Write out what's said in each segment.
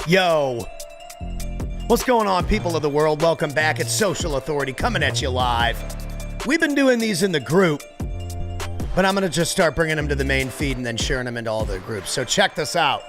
Yo, what's going on, people of the world? Welcome back. It's Social Authority coming at you live. We've been doing these in the group, but I'm going to just start bringing them to the main feed and then sharing them into all the groups. So check this out.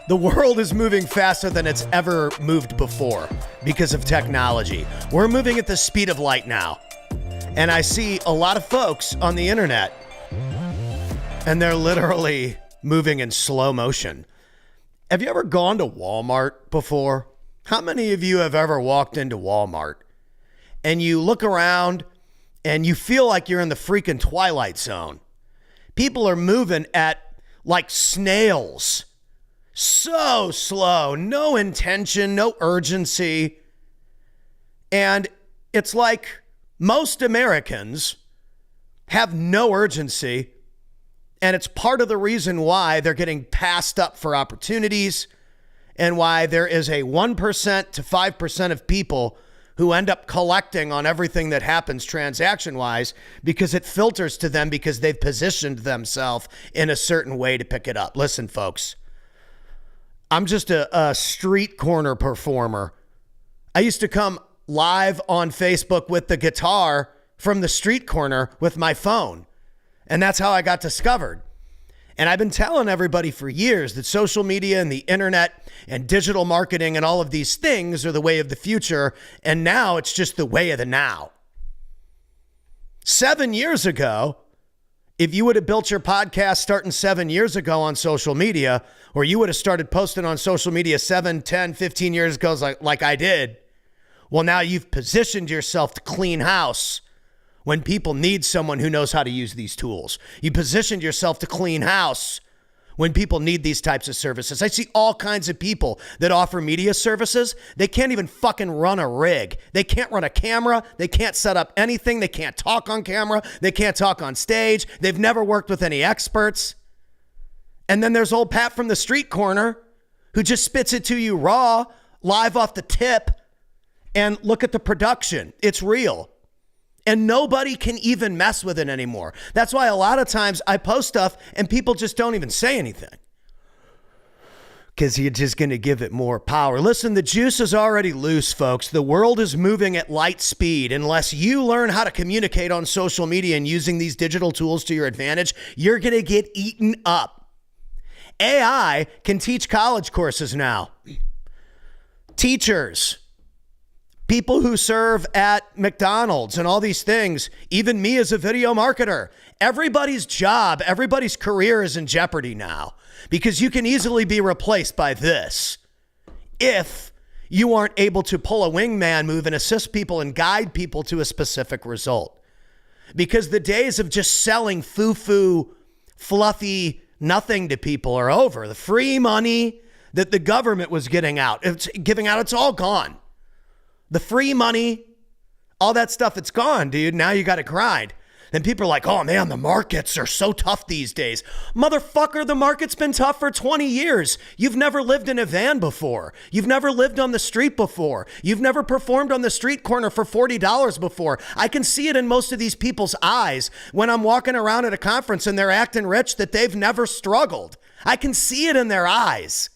The world is moving faster than it's ever moved before because of technology. We're moving at the speed of light now. And I see a lot of folks on the internet, and they're literally moving in slow motion. Have you ever gone to Walmart before? How many of you have ever walked into Walmart and you look around and you feel like you're in the freaking Twilight Zone? People are moving at like snails. So slow, no intention, no urgency. And it's like most Americans have no urgency. And it's part of the reason why they're getting passed up for opportunities and why there is a 1% to 5% of people who end up collecting on everything that happens transaction-wise because it filters to them because they've positioned themselves in a certain way to pick it up. Listen, folks, I'm just a street corner performer. I used to come live on Facebook with the guitar from the street corner with my phone. And that's how I got discovered. And I've been telling everybody for years that social media and the internet and digital marketing and all of these things are the way of the future. And now it's just the way of the now. 7 years ago, if you would have built your podcast starting 7 years ago on social media, or you would have started posting on social media 7, 10, 15 years ago like I did, well, now you've positioned yourself to clean house when people need someone who knows how to use these tools. You positioned yourself to clean house when people need these types of services. I see all kinds of people that offer media services. They can't even fucking run a rig. They can't run a camera. They can't set up anything. They can't talk on camera. They can't talk on stage. They've never worked with any experts. And then there's old Pat from the street corner who just spits it to you raw, live off the tip, and look at the production. It's real. And nobody can even mess with it anymore. That's why a lot of times I post stuff and people just don't even say anything. Because you're just going to give it more power. Listen, the juice is already loose, folks. The world is moving at light speed. Unless you learn how to communicate on social media and using these digital tools to your advantage, you're going to get eaten up. AI can teach college courses now. Teachers, people who serve at McDonald's and all these things, even me as a video marketer, everybody's job, everybody's career is in jeopardy now because you can easily be replaced by this if you aren't able to pull a wingman move and assist people and guide people to a specific result. Because the days of just selling foo-foo, fluffy nothing to people are over. The free money that the government was giving out, it's all gone. The free money, all that stuff, it's gone, dude. Now you got to grind. And people are like, oh man, the markets are so tough these days. Motherfucker, the market's been tough for 20 years. You've never lived in a van before. You've never lived on the street before. You've never performed on the street corner for $40 before. I can see it in most of these people's eyes when I'm walking around at a conference and they're acting rich that they've never struggled. I can see it in their eyes.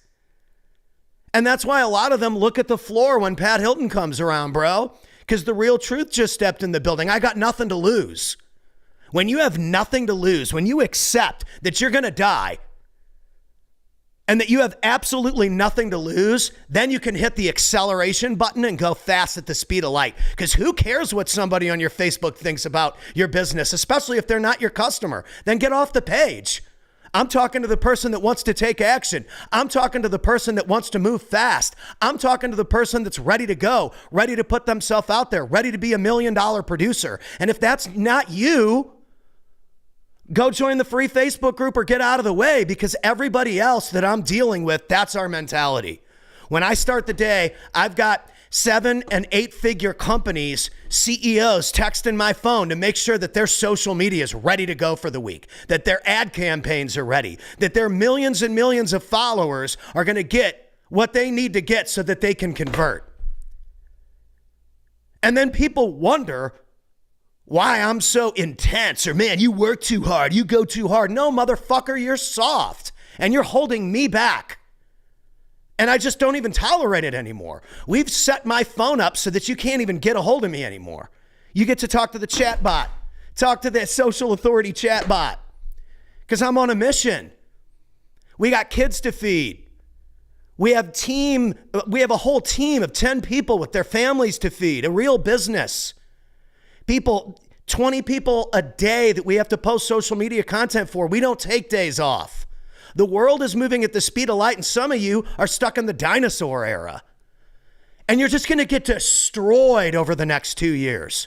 And that's why a lot of them look at the floor when Pat Hilton comes around, bro, because the real truth just stepped in the building. I got nothing to lose. When you have nothing to lose, when you accept that you're going to die and that you have absolutely nothing to lose, then you can hit the acceleration button and go fast at the speed of light. Because who cares what somebody on your Facebook thinks about your business, especially if they're not your customer? Then get off the page. I'm talking to the person that wants to take action. I'm talking to the person that wants to move fast. I'm talking to the person that's ready to go, ready to put themselves out there, ready to be $1 million producer. And if that's not you, go join the free Facebook group or get out of the way, because everybody else that I'm dealing with, that's our mentality. When I start the day, I've got 7- and 8-figure companies, CEOs texting my phone to make sure that their social media is ready to go for the week, that their ad campaigns are ready, that their millions and millions of followers are going to get what they need to get so that they can convert. And then people wonder why I'm so intense, or man, you work too hard, you go too hard. No, motherfucker, you're soft and you're holding me back. And I just don't even tolerate it anymore. We've set my phone up so that you can't even get a hold of me anymore. You get to talk to the chat bot. Talk to the social authority chat bot. Because I'm on a mission. We got kids to feed. We have a whole team of 10 people with their families to feed. A real business. People, 20 people a day that we have to post social media content for. We don't take days off. The world is moving at the speed of light, and some of you are stuck in the dinosaur era. And you're just going to get destroyed over the next 2 years.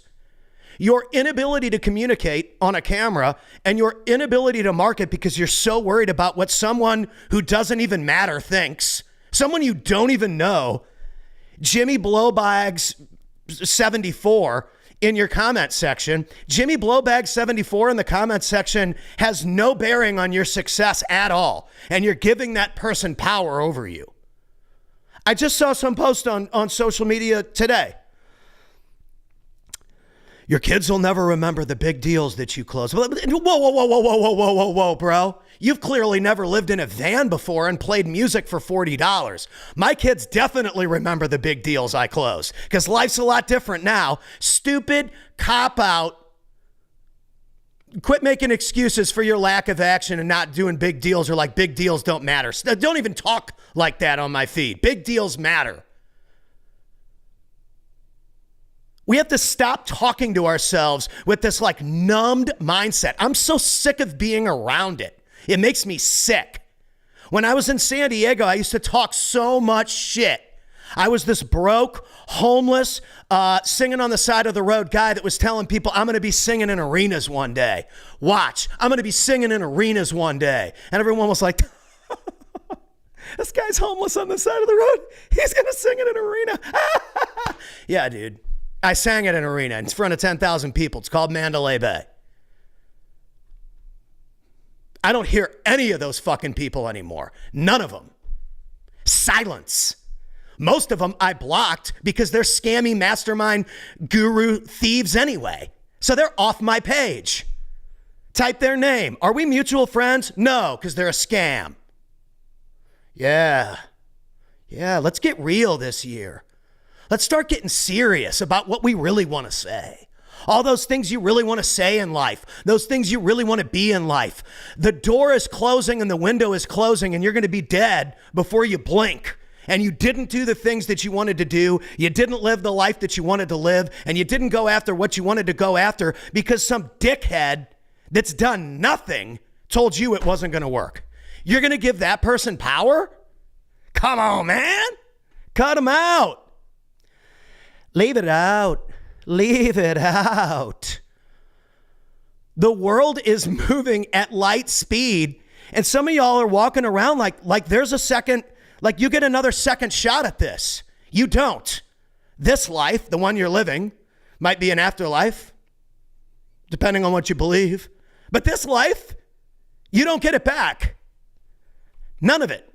Your inability to communicate on a camera and your inability to market because you're so worried about what someone who doesn't even matter thinks, someone you don't even know, Jimmy Blowbags 74 in your comment section. Jimmy Blowbag 74 in the comment section has no bearing on your success at all. And you're giving that person power over you. I just saw some post on social media today. Your kids will never remember the big deals that you close. Whoa, bro. You've clearly never lived in a van before and played music for $40. My kids definitely remember the big deals I close because life's a lot different now. Stupid cop out. Quit making excuses for your lack of action and not doing big deals, or like big deals don't matter. Don't even talk like that on my feed. Big deals matter. We have to stop talking to ourselves with this like numbed mindset. I'm so sick of being around it. It makes me sick. When I was in San Diego, I used to talk so much shit. I was this broke, homeless, singing on the side of the road guy that was telling people, I'm going to be singing in arenas one day. Watch, I'm going to be singing in arenas one day. And everyone was like, this guy's homeless on the side of the road. He's going to sing in an arena. Yeah, dude. I sang at an arena in front of 10,000 people. It's called Mandalay Bay. I don't hear any of those fucking people anymore. None of them. Silence. Most of them I blocked because they're scammy mastermind guru thieves anyway. So they're off my page. Type their name. Are we mutual friends? No, because they're a scam. Yeah, let's get real this year. Let's start getting serious about what we really want to say. All those things you really want to say in life, those things you really want to be in life. The door is closing and the window is closing and you're going to be dead before you blink. And you didn't do the things that you wanted to do. You didn't live the life that you wanted to live. And you didn't go after what you wanted to go after because some dickhead that's done nothing told you it wasn't going to work. You're going to give that person power? Come on, man. Cut them out. Leave it out. Leave it out. The world is moving at light speed, and some of y'all are walking around like there's a second, like you get another second shot at this. You don't. This life, the one you're living, might be an afterlife, depending on what you believe. But this life, you don't get it back. None of it.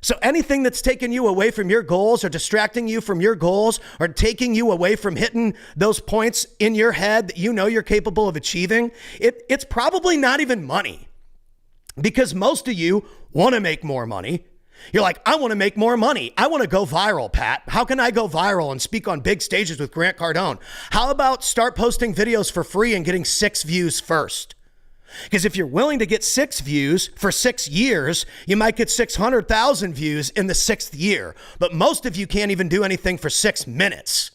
So anything that's taking you away from your goals or distracting you from your goals or taking you away from hitting those points in your head that you know you're capable of achieving, it's probably not even money. Because most of you want to make more money. You're like, I want to make more money. I want to go viral, Pat. How can I go viral and speak on big stages with Grant Cardone? How about start posting videos for free and getting 6 views first? Because if you're willing to get 6 views for 6 years, you might get 600,000 views in the 6th year. But most of you can't even do anything for 6 minutes.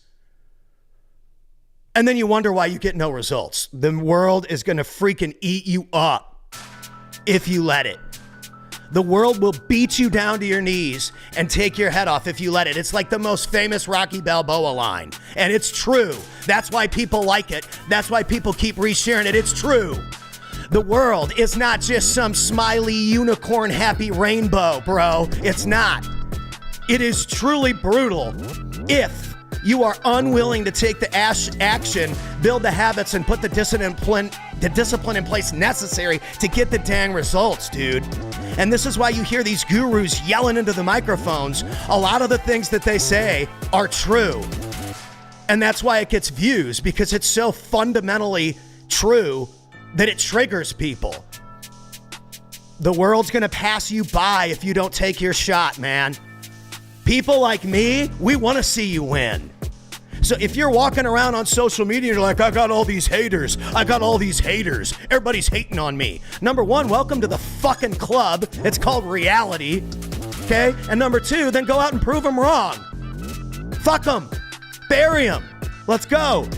And then you wonder why you get no results. The world is going to freaking eat you up if you let it. The world will beat you down to your knees and take your head off if you let it. It's like the most famous Rocky Balboa line. And it's true. That's why people like it. That's why people keep resharing it. It's true. The world is not just some smiley unicorn happy rainbow, bro. It's not. It is truly brutal if you are unwilling to take the action, build the habits, and put the discipline in place necessary to get the dang results, dude. And this is why you hear these gurus yelling into the microphones. A lot of the things that they say are true. And that's why it gets views, because it's so fundamentally true that it triggers people. The world's gonna pass you by if you don't take your shot, man. People like me, we want to see you win. So if you're walking around on social media and you're like, I got all these haters, everybody's hating on me. Number one, welcome to the fucking club. It's called reality. Okay? And number two, then go out and prove them wrong. Fuck them. Bury them. Let's go.